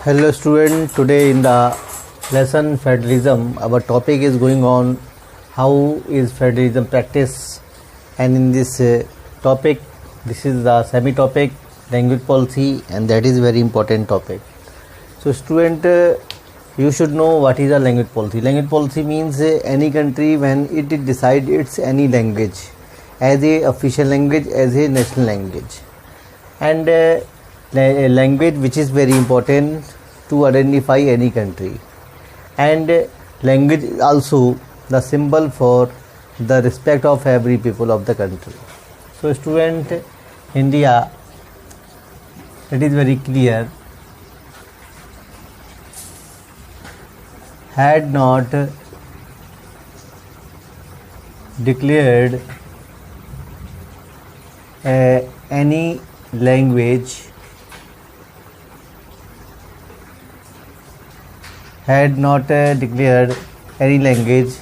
Hello student, today in the lesson federalism our topic is going on how is federalism practice, and in this topic this is the semi topic language policy, and that is very important topic. So student, you should know what is a language policy. Language policy means any country when it decides its any language as a official language, as a national language, and a language which is very important to identify any country, and language is also the symbol for the respect of every people of the country. So student, India, it is very clear, had not declared any language, had not declared any language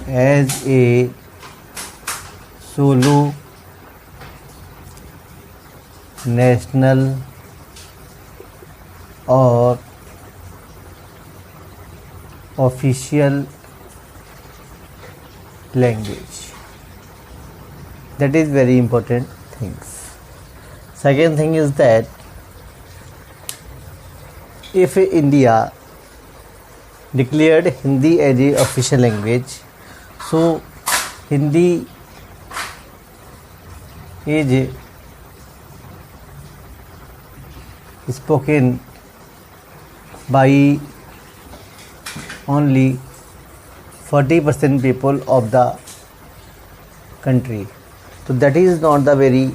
as a solo national or official language. That is very important things. Second thing is that if India declared Hindi as a official language, so Hindi is spoken by only 40% people of the country. So that is not the very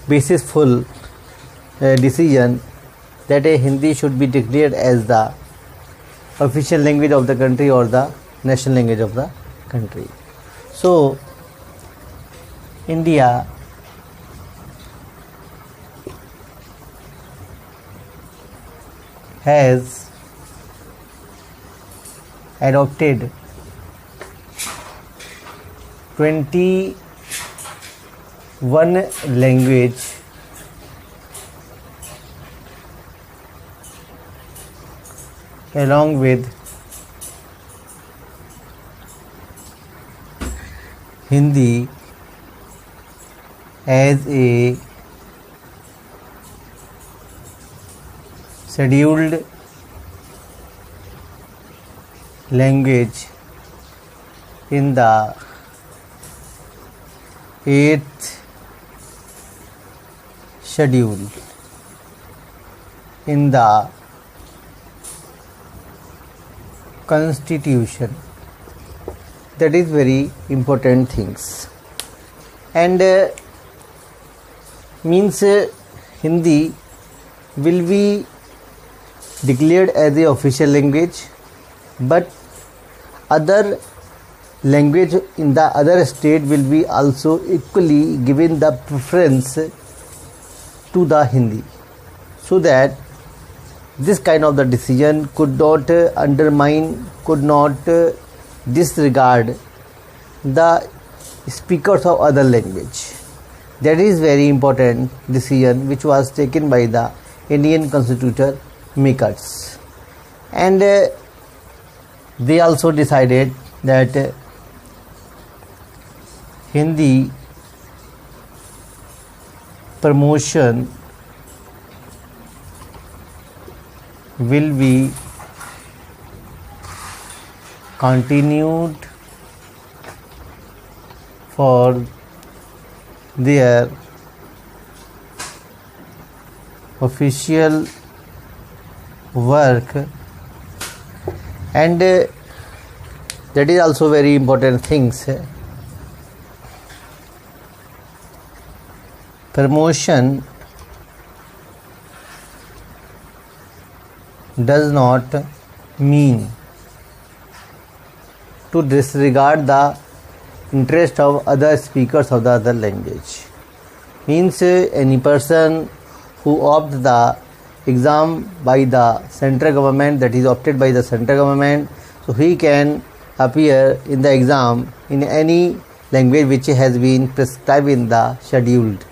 basisful decision that a Hindi should be declared as the official language of the country or the national language of the country. So India has adopted 21 language along with Hindi as a scheduled language in the 8th schedule in the Constitution. That is very important things, and means Hindi will be declared as the official language, but other language in the other state will be also equally given the preference to the Hindi, so that this kind of the decision could not undermine, could not disregard the speakers of other language. That is very important decision which was taken by the Indian Constitution makers, and they also decided that Hindi promotion will be continued for their official work, and that is also very important things. Promotion does not mean to disregard the interest of other speakers of the other language. Means any person who opts the exam by the central government, that is opted by the central government, so he can appear in the exam in any language which has been prescribed in the scheduled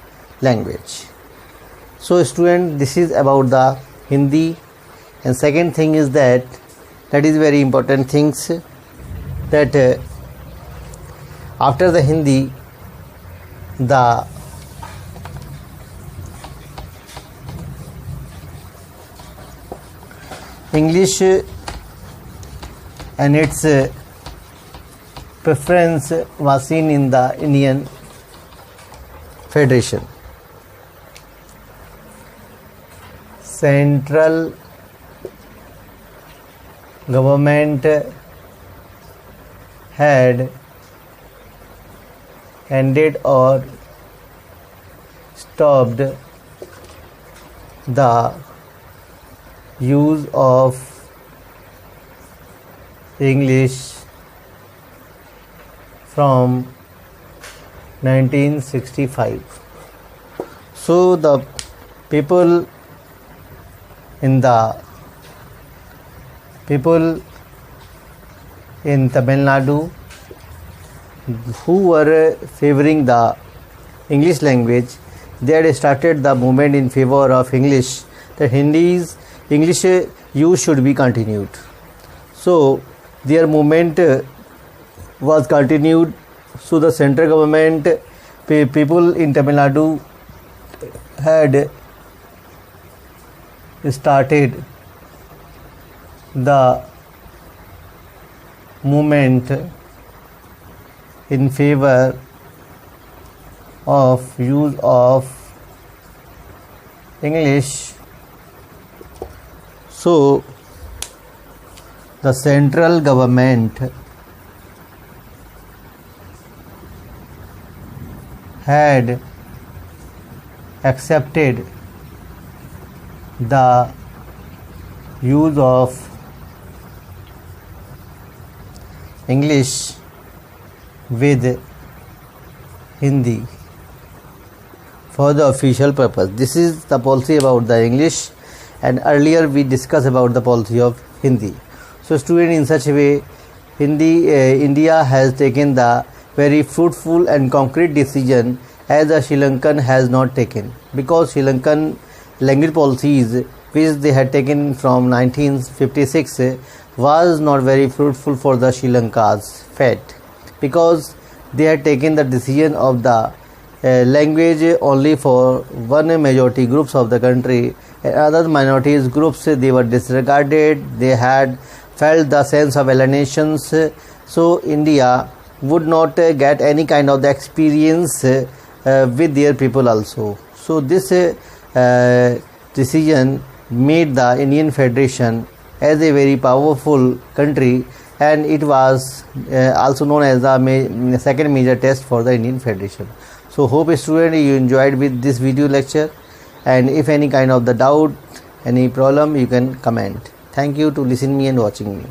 language. So student, this is about the Hindi And second thing is that is very important things, that after the Hindi, the English and its preference was seen in the Indian Federation. Central government had ended or stopped the use of English from 1965. So the people in Tamil Nadu who were favoring the English language, they had started the movement in favor of English, that English use should be continued. So their movement was continued. So the central government, people in Tamil Nadu had started the movement in favor of use of English. So the central government had accepted the use of English with Hindi for the official purpose. This is the policy about the English, and earlier we discussed about the policy of Hindi. So student, in such a way, India has taken the very fruitful and concrete decision as the Sri Lankan has not taken, because Sri Lankan language policies which they had taken from 1956 was not very fruitful for the Sri Lanka's fate, because they had taken the decision of the language only for one majority groups of the country, and other minorities groups they were disregarded. They had felt the sense of alienation, so India would not get any kind of the experience with their people also. So this decision made the Indian Federation as a very powerful country, and it was also known as the second major test for the Indian Federation. So hope student you enjoyed with this video lecture, and if any kind of the doubt, any problem, you can comment. Thank you to listening me and watching me.